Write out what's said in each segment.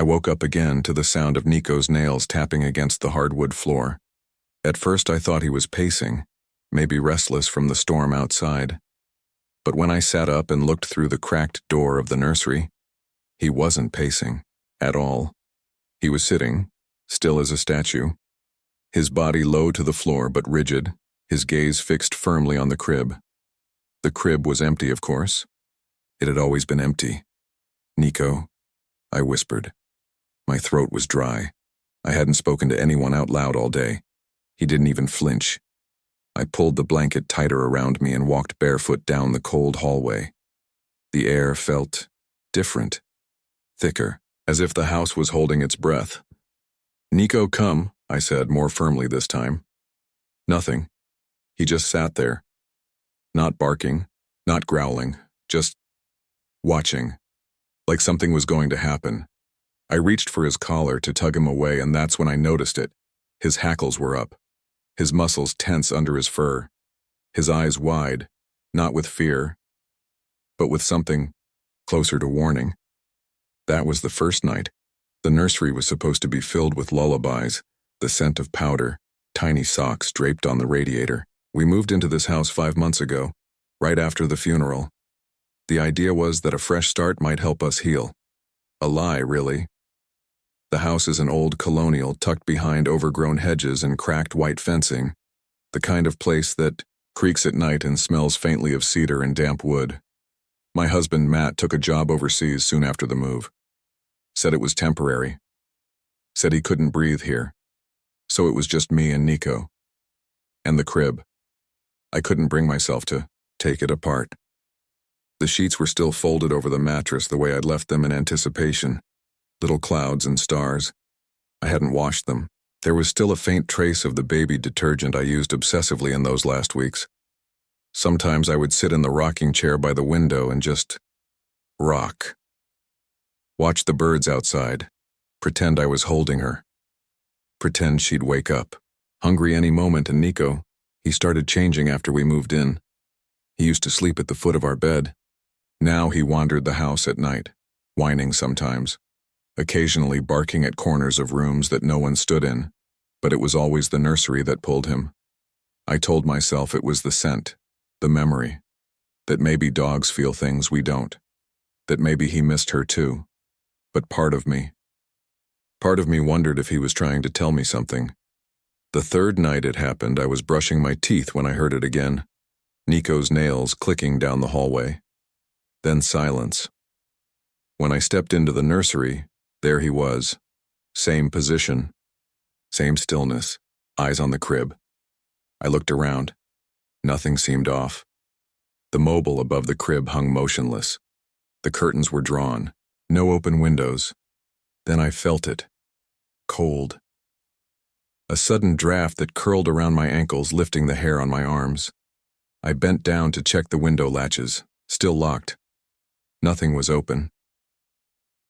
I woke up again to the sound of Nico's nails tapping against the hardwood floor. At first I thought he was pacing, maybe restless from the storm outside. But when I sat up and looked through the cracked door of the nursery, he wasn't pacing at all. He was sitting, still as a statue, his body low to the floor but rigid, his gaze fixed firmly on the crib. The crib was empty, of course. It had always been empty. "Nico," I whispered. My throat was dry. I hadn't spoken to anyone out loud all day. He didn't even flinch. I pulled the blanket tighter around me and walked barefoot down the cold hallway. The air felt different, thicker, as if the house was holding its breath. "Nico, come," I said, more firmly this time. Nothing. He just sat there. Not barking, not growling, just watching, like something was going to happen. I reached for his collar to tug him away, and that's when I noticed it. His hackles were up, his muscles tense under his fur, his eyes wide, not with fear, but with something closer to warning. That was the first night. The nursery was supposed to be filled with lullabies, the scent of powder, tiny socks draped on the radiator. We moved into this house 5 months ago, right after the funeral. The idea was that a fresh start might help us heal. A lie, really. The house is an old colonial tucked behind overgrown hedges and cracked white fencing, the kind of place that creaks at night and smells faintly of cedar and damp wood. My husband, Matt, took a job overseas soon after the move. Said it was temporary. Said he couldn't breathe here. So it was just me and Nico. And the crib. I couldn't bring myself to take it apart. The sheets were still folded over the mattress the way I'd left them in anticipation. Little clouds and stars. I hadn't washed them. There was still a faint trace of the baby detergent I used obsessively in those last weeks. Sometimes I would sit in the rocking chair by the window and just rock. Watch the birds outside. Pretend I was holding her. Pretend she'd wake up. Hungry any moment, and Nico, he started changing after we moved in. He used to sleep at the foot of our bed. Now he wandered the house at night, whining sometimes, occasionally barking at corners of rooms that no one stood in, but it was always the nursery that pulled him. I told myself it was the scent, the memory, that maybe dogs feel things we don't, that maybe he missed her too. But part of me wondered if he was trying to tell me something. The third night it happened, I was brushing my teeth when I heard it again. Nico's nails clicking down the hallway. Then silence. When I stepped into the nursery, there he was. Same position. Same stillness. Eyes on the crib. I looked around. Nothing seemed off. The mobile above the crib hung motionless. The curtains were drawn. No open windows. Then I felt it. Cold. A sudden draft that curled around my ankles, lifting the hair on my arms. I bent down to check the window latches, still locked. Nothing was open.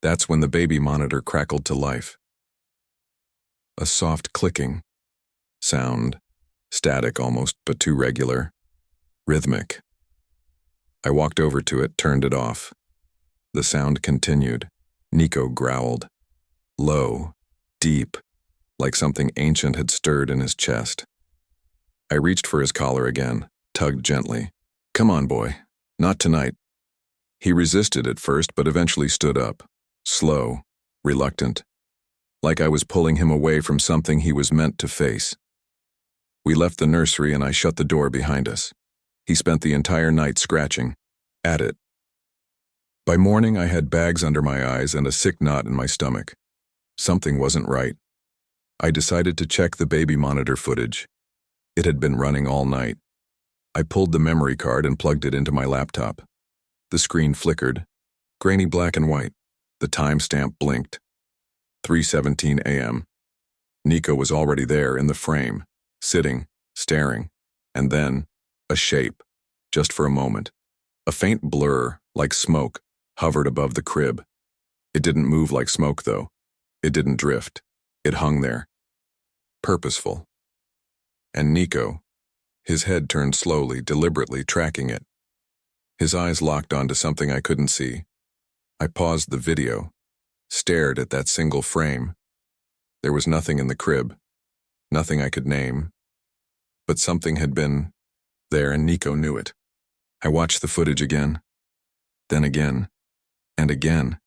That's when the baby monitor crackled to life. A soft clicking sound, static almost, but too regular, rhythmic. I walked over to it, turned it off. The sound continued. Nico growled. Low, deep, like something ancient had stirred in his chest. I reached for his collar again, tugged gently. "Come on, boy. Not tonight." He resisted at first, but eventually stood up, slow, reluctant, like I was pulling him away from something he was meant to face. We left the nursery and I shut the door behind us. He spent the entire night scratching at it. By morning, I had bags under my eyes and a sick knot in my stomach. Something wasn't right. I decided to check the baby monitor footage. It had been running all night. I pulled the memory card and plugged it into my laptop. The screen flickered, grainy black and white. The timestamp blinked. 3:17 a.m. Nico was already there in the frame, sitting, staring, and then a shape, just for a moment. A faint blur, like smoke, hovered above the crib. It didn't move like smoke, though. It didn't drift. It hung there. Purposeful. And Nico, his head turned slowly, deliberately, tracking it. His eyes locked onto something I couldn't see. I paused the video. stared at that single frame. There was nothing in the crib, nothing I could name, but something had been there and Nico knew it. I watched the footage again, then again, and again.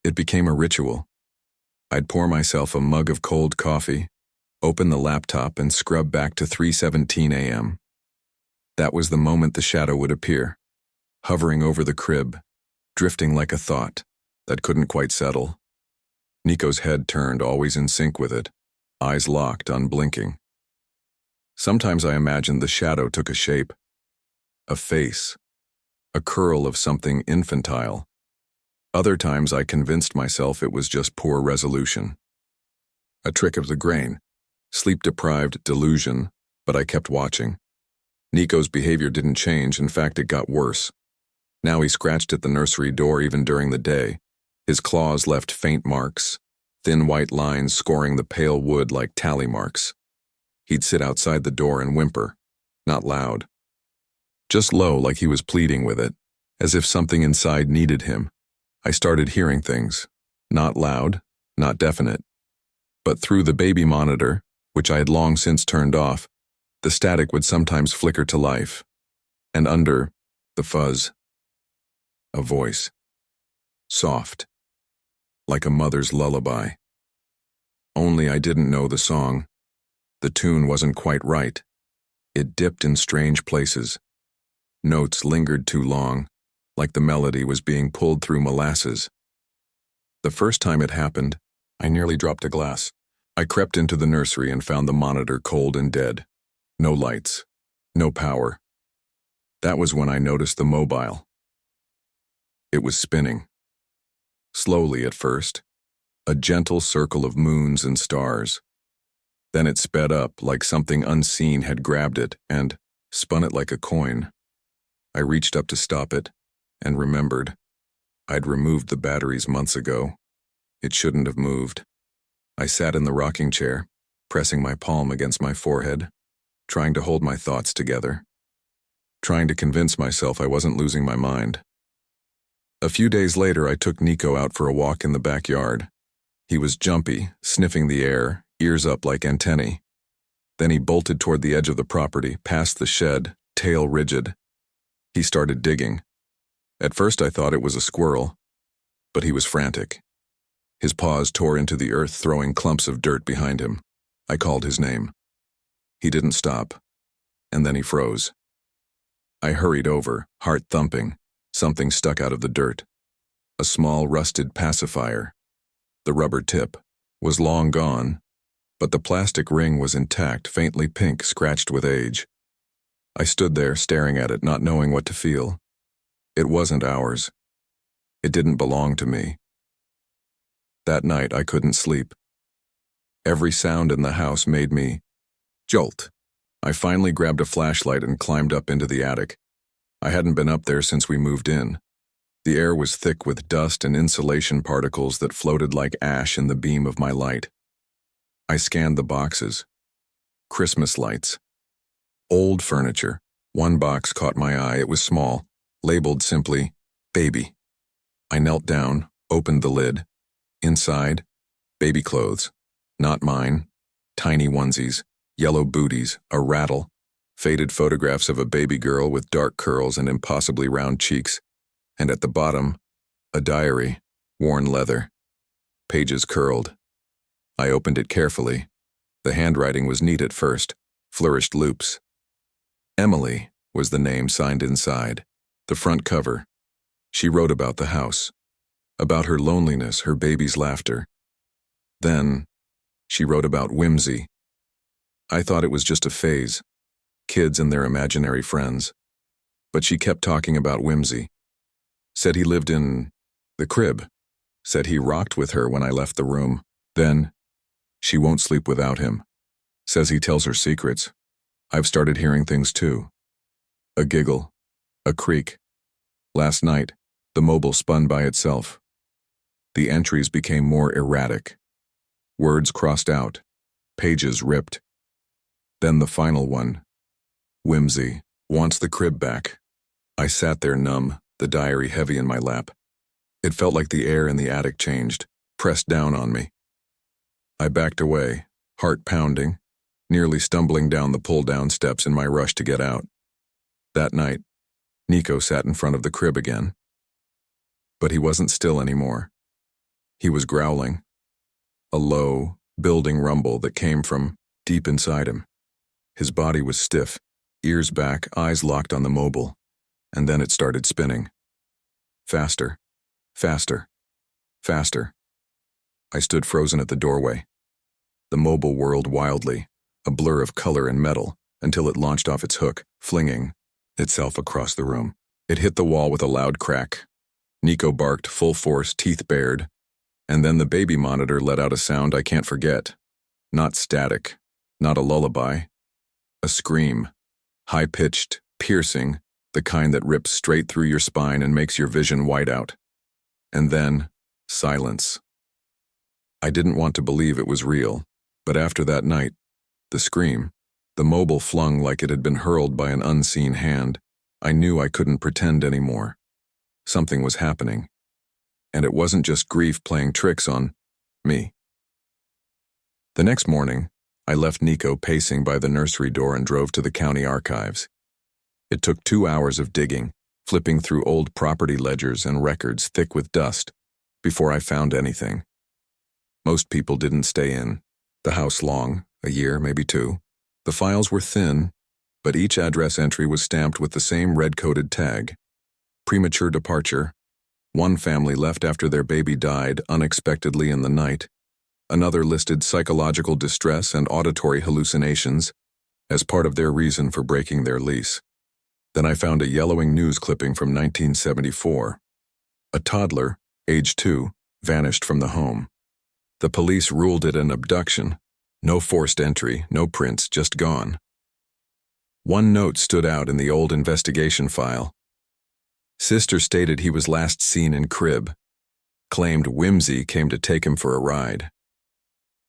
It became a ritual. I'd pour myself a mug of cold coffee, open the laptop, and scrub back to 3:17 a.m. That was the moment the shadow would appear, hovering over the crib, drifting like a thought that couldn't quite settle. Nico's head turned, always in sync with it, eyes locked, unblinking. Sometimes I imagined the shadow took a shape, a face, a curl of something infantile. Other times I convinced myself it was just poor resolution. A trick of the brain, sleep-deprived delusion, but I kept watching. Nico's behavior didn't change, in fact it got worse. Now he scratched at the nursery door even during the day. His claws left faint marks, thin white lines scoring the pale wood like tally marks. He'd sit outside the door and whimper, not loud. Just low, like he was pleading with it, as if something inside needed him. I started hearing things, not loud, not definite. But through the baby monitor, which I had long since turned off, the static would sometimes flicker to life. And under the fuzz, a voice. Soft, like a mother's lullaby. Only I didn't know the song. The tune wasn't quite right. It dipped in strange places. Notes lingered too long, like the melody was being pulled through molasses. The first time it happened, I nearly dropped a glass. I crept into the nursery and found the monitor cold and dead. No lights, no power. That was when I noticed the mobile. It was spinning. Slowly at first, a gentle circle of moons and stars. Then it sped up like something unseen had grabbed it and spun it like a coin. I reached up to stop it and remembered. I'd removed the batteries months ago. It shouldn't have moved. I sat in the rocking chair, pressing my palm against my forehead, trying to hold my thoughts together, trying to convince myself I wasn't losing my mind. A few days later, I took Nico out for a walk in the backyard. He was jumpy, sniffing the air, ears up like antennae. Then he bolted toward the edge of the property, past the shed, tail rigid. He started digging. At first I thought it was a squirrel, but he was frantic. His paws tore into the earth, throwing clumps of dirt behind him. I called his name. He didn't stop, and then he froze. I hurried over, heart thumping. Something stuck out of the dirt. A small rusted pacifier. The rubber tip was long gone, but the plastic ring was intact, faintly pink, scratched with age. I stood there staring at it, not knowing what to feel. It wasn't ours. It didn't belong to me. That night I couldn't sleep. Every sound in the house made me jolt. I finally grabbed a flashlight and climbed up into the attic. I hadn't been up there since we moved in. The air was thick with dust and insulation particles that floated like ash in the beam of my light. I scanned the boxes. Christmas lights. Old furniture. One box caught my eye. It was small, labeled simply, "Baby." I knelt down, opened the lid. Inside, baby clothes. Not mine. Tiny onesies, yellow booties, a rattle. Faded photographs of a baby girl with dark curls and impossibly round cheeks, and at the bottom, a diary, worn leather, pages curled. I opened it carefully. The handwriting was neat at first, flourished loops. Emily was the name signed inside, the front cover. She wrote about the house, about her loneliness, her baby's laughter. Then, she wrote about whimsy. I thought it was just a phase. Kids and their imaginary friends. But she kept talking about whimsy. Said he lived in the crib. Said he rocked with her when I left the room. Then, she won't sleep without him. Says he tells her secrets. I've started hearing things too. A giggle. A creak. Last night, the mobile spun by itself. The entries became more erratic. Words crossed out. Pages ripped. Then the final one. Whimsy wants the crib back. I sat there numb, the diary heavy in my lap. It felt like the air in the attic changed, pressed down on me. I backed away, heart pounding, nearly stumbling down the pull-down steps in my rush to get out. That night, Nico sat in front of the crib again. But he wasn't still anymore. He was growling, a low, building rumble that came from deep inside him. His body was stiff, ears back, eyes locked on the mobile, and then it started spinning. Faster, faster, faster. I stood frozen at the doorway. The mobile whirled wildly, a blur of color and metal, until it launched off its hook, flinging itself across the room. It hit the wall with a loud crack. Nico barked, full force, teeth bared, and then the baby monitor let out a sound I can't forget. Not static, not a lullaby. A scream, high-pitched, piercing, the kind that rips straight through your spine and makes your vision white out. And then, silence. I didn't want to believe it was real, but after that night, the scream, the mobile flung like it had been hurled by an unseen hand, I knew I couldn't pretend anymore. Something was happening. And it wasn't just grief playing tricks on me. The next morning, I left Nico pacing by the nursery door and drove to the county archives. It took 2 hours of digging, flipping through old property ledgers and records thick with dust, before I found anything. Most people didn't stay in the house long, a year, maybe 2. The files were thin, but each address entry was stamped with the same red-coded tag. Premature departure. One family left after their baby died unexpectedly in the night. Another listed psychological distress and auditory hallucinations as part of their reason for breaking their lease. Then I found a yellowing news clipping from 1974. A toddler, age 2, vanished from the home. The police ruled it an abduction. No forced entry, no prints, just gone. One note stood out in the old investigation file. Sister stated he was last seen in crib. Claimed Whimsy came to take him for a ride.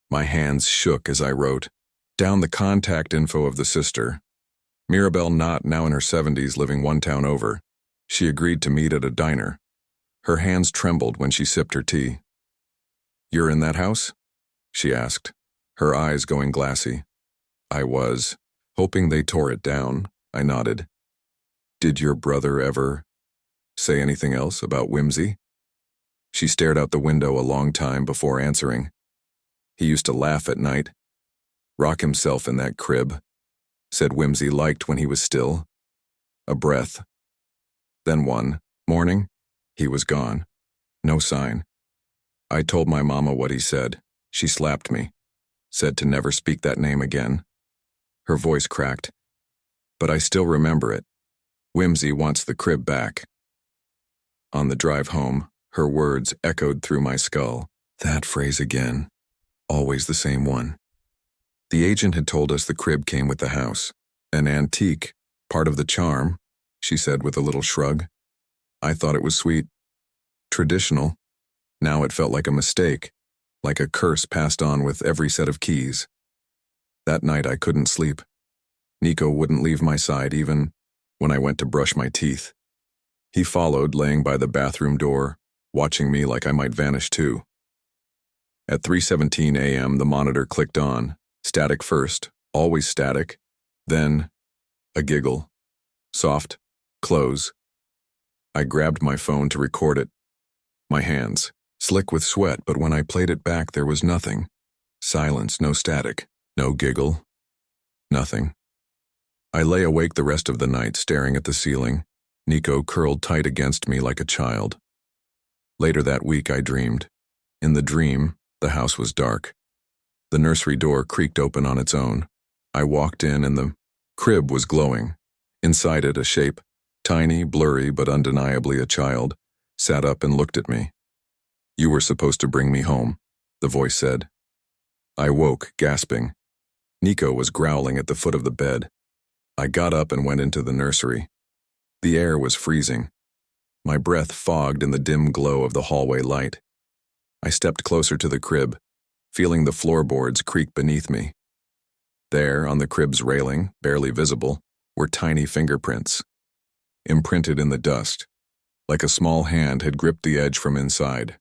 My hands shook as I wrote down the contact info of the sister. Mirabelle Knott, now in her 70s, living one town over. She agreed to meet at a diner. Her hands trembled when she sipped her tea. "You're in that house?" she asked, her eyes going glassy. I was, hoping they tore it down. I nodded. "Did your brother ever say anything else about Whimsy?" She stared out the window a long time before answering. "He used to laugh at night, rock himself in that crib. Said Whimsy liked when he was still." A breath. Then one morning, he was gone. No sign. I told my mama what he said. She slapped me. Said to never speak that name again. Her voice cracked. But I still remember it. Whimsy wants the crib back. On the drive home, her words echoed through my skull. That phrase again. Always the same one. The agent had told us the crib came with the house. An antique, part of the charm, she said with a little shrug. I thought it was sweet. Traditional. Now it felt like a mistake, like a curse passed on with every set of keys. That night I couldn't sleep. Nico wouldn't leave my side even when I went to brush my teeth. He followed, laying by the bathroom door, watching me like I might vanish too. At 3:17 a.m. the monitor clicked on. Static first, always static. Then, a giggle. Soft, close. I grabbed my phone to record it. My hands, slick with sweat, but when I played it back there was nothing. Silence, no static, no giggle, nothing. I lay awake the rest of the night staring at the ceiling, Nico curled tight against me like a child. Later that week I dreamed. In the dream, the house was dark. The nursery door creaked open on its own. I walked in and the crib was glowing. Inside it, a shape, tiny, blurry, but undeniably a child, sat up and looked at me. "You were supposed to bring me home," the voice said. I woke, gasping. Nico was growling at the foot of the bed. I got up and went into the nursery. The air was freezing. My breath fogged in the dim glow of the hallway light. I stepped closer to the crib, feeling the floorboards creak beneath me. There, on the crib's railing, barely visible, were tiny fingerprints. Imprinted in the dust. like a small hand had gripped the edge from inside.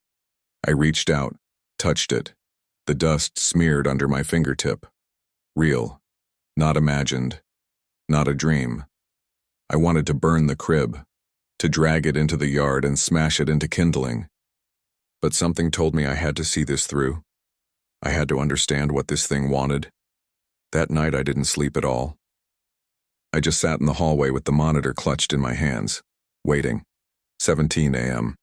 I reached out, touched it. The dust smeared under my fingertip. Real, not imagined, not a dream. I wanted to burn the crib, to drag it into the yard and smash it into kindling. But something told me I had to see this through. I had to understand what this thing wanted. That night I didn't sleep at all. I just sat in the hallway with the monitor clutched in my hands, waiting. 17 a.m.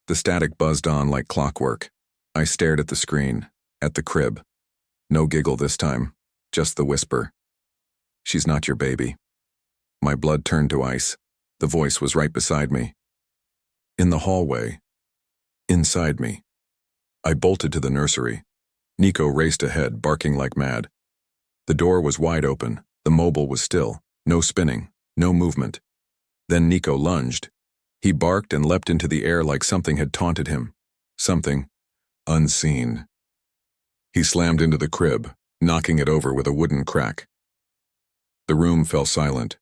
The static buzzed on like clockwork. I stared at the screen, at the crib. No giggle this time, just the whisper. She's not your baby. My blood turned to ice. The voice was right beside me. In the hallway. Inside me. I bolted to the nursery. Nico raced ahead, barking like mad. The door was wide open. The mobile was still. No spinning, no movement. Then Nico lunged. He barked and leapt into the air like something had taunted him. Something unseen. He slammed into the crib, knocking it over with a wooden crack. The room fell silent,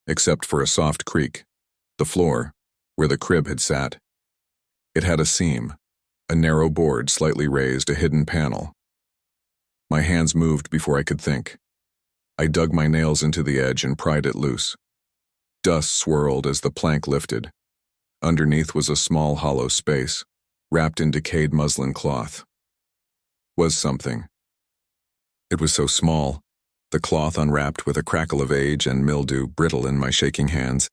except for a soft creak. The floor, where the crib had sat. It had a seam, a narrow board slightly raised, a hidden panel. My hands moved before I could think. I dug my nails into the edge and pried it loose. Dust swirled as the plank lifted. Underneath was a small hollow space, wrapped in decayed muslin cloth. Was something. It was so small, the cloth unwrapped with a crackle of age and mildew brittle in my shaking hands.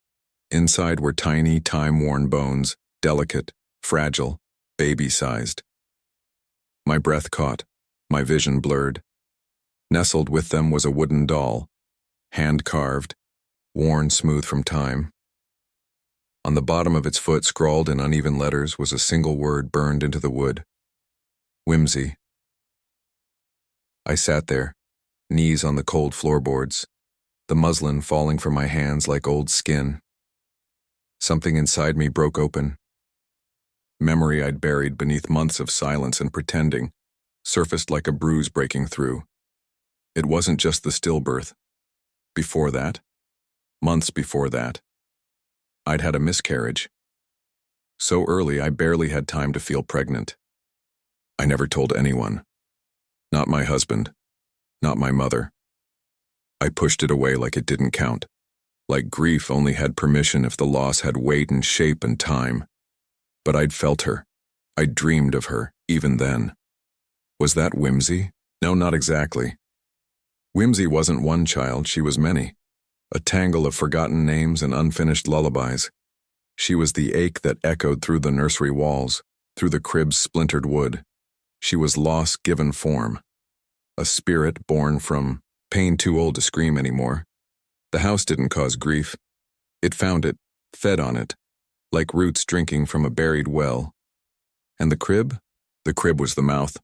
Inside were tiny, time-worn bones, delicate, fragile, baby-sized. My breath caught, my vision blurred. Nestled with them was a wooden doll, hand-carved, worn smooth from time. On the bottom of its foot, scrawled in uneven letters, was a single word burned into the wood. Whimsy. I sat there, knees on the cold floorboards, the muslin falling from my hands like old skin. Something inside me broke open. Memory I'd buried beneath months of silence and pretending surfaced like a bruise breaking through. It wasn't just the stillbirth. Before that, months before that, I'd had a miscarriage. So early I barely had time to feel pregnant. I never told anyone. Not my husband. Not my mother. I pushed it away like it didn't count. Like grief only had permission if the loss had weight and shape and time. But I'd felt her. I'd dreamed of her, even then. Was that whimsy? No, not exactly. Whimsy wasn't one child, she was many. A tangle of forgotten names and unfinished lullabies. She was the ache that echoed through the nursery walls, through the crib's splintered wood. She was loss given form. A spirit born from pain too old to scream anymore. The house didn't cause grief. It found it, fed on it, like roots drinking from a buried well. And the crib? The crib was the mouth.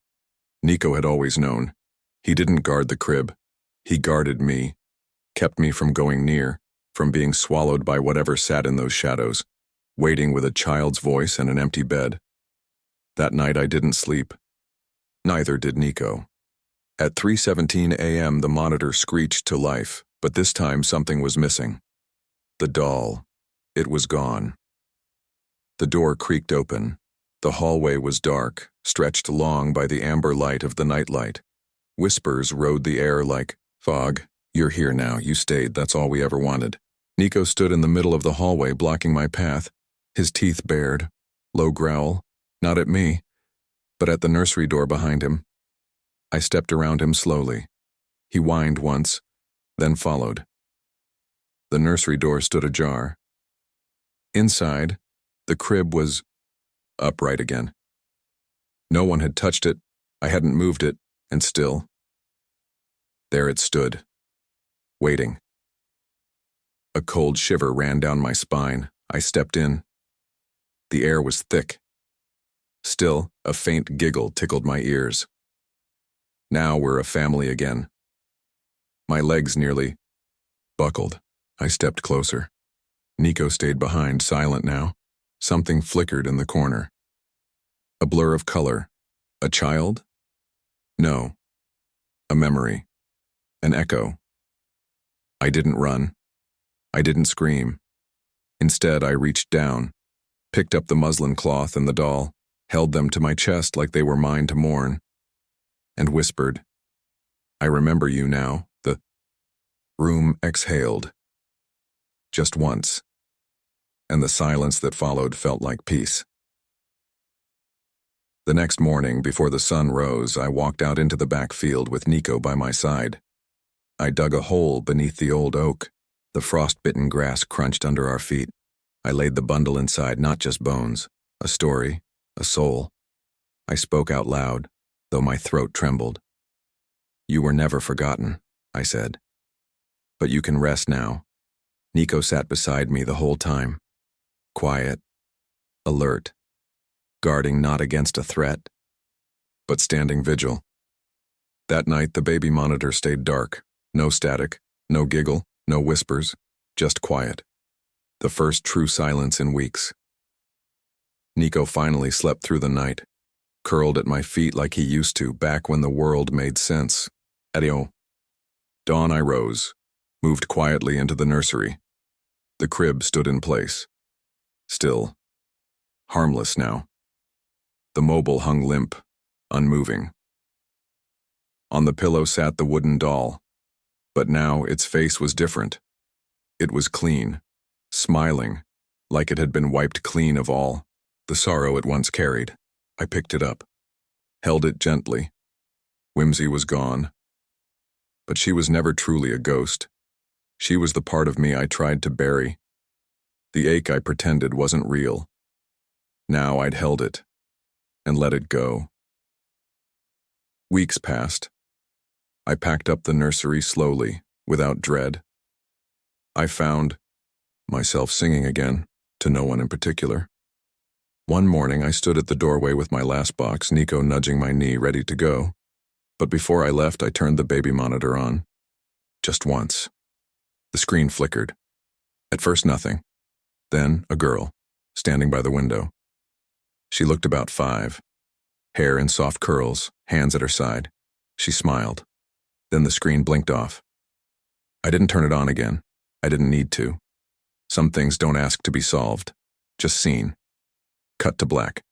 Nico had always known. He didn't guard the crib. He guarded me. Kept me from going near, from being swallowed by whatever sat in those shadows, waiting with a child's voice and an empty bed. That night I didn't sleep. Neither did Nico. At 3:17 a.m. the monitor screeched to life, but this time something was missing. The doll. It was gone. The door creaked open. The hallway was dark, stretched long by the amber light of the nightlight. Whispers rode the air like fog. You're here now, you stayed, that's all we ever wanted. Nico stood in the middle of the hallway, blocking my path, his teeth bared, low growl, not at me, but at the nursery door behind him. I stepped around him slowly. He whined once, then followed. The nursery door stood ajar. Inside, the crib was upright again. No one had touched it, I hadn't moved it, and still, there it stood. Waiting. A cold shiver ran down my spine. I stepped in. The air was thick. Still, a faint giggle tickled my ears. Now we're a family again. My legs nearly buckled. I stepped closer. Nico stayed behind, silent now. Something flickered in the corner. A blur of color. A child? No. A memory. An echo. I didn't run. I didn't scream. Instead, I reached down, picked up the muslin cloth and the doll, held them to my chest like they were mine to mourn, and whispered, "I remember you now." The room exhaled. Just once, and the silence that followed felt like peace. The next morning, before the sun rose, I walked out into the back field with Nico by my side. I dug a hole beneath the old oak. The frost-bitten grass crunched under our feet. I laid the bundle inside, not just bones, a story, a soul. I spoke out loud, though my throat trembled. "You were never forgotten," I said. "But you can rest now." Nico sat beside me the whole time, quiet, alert, guarding not against a threat, but standing vigil. That night, the baby monitor stayed dark. No static, no giggle, no whispers, just quiet. The first true silence in weeks. Nico finally slept through the night, curled at my feet like he used to back when the world made sense. Adieu. Dawn, I rose, moved quietly into the nursery. The crib stood in place. Still. Harmless now. The mobile hung limp, unmoving. On the pillow sat the wooden doll, but now its face was different. It was clean, smiling, like it had been wiped clean of all the sorrow it once carried. I picked it up, held it gently. Whimsy was gone. But she was never truly a ghost. She was the part of me I tried to bury. The ache I pretended wasn't real. Now I'd held it, and let it go. Weeks passed. I packed up the nursery slowly, without dread. I found myself singing again, to no one in particular. One morning I stood at the doorway with my last box, Nico nudging my knee, ready to go. But before I left, I turned the baby monitor on. Just once. The screen flickered. At first nothing. Then a girl, standing by the window. She looked about 5. Hair in soft curls, hands at her side. She smiled. Then the screen blinked off. I didn't turn it on again. I didn't need to. Some things don't ask to be solved, just seen. Cut to black.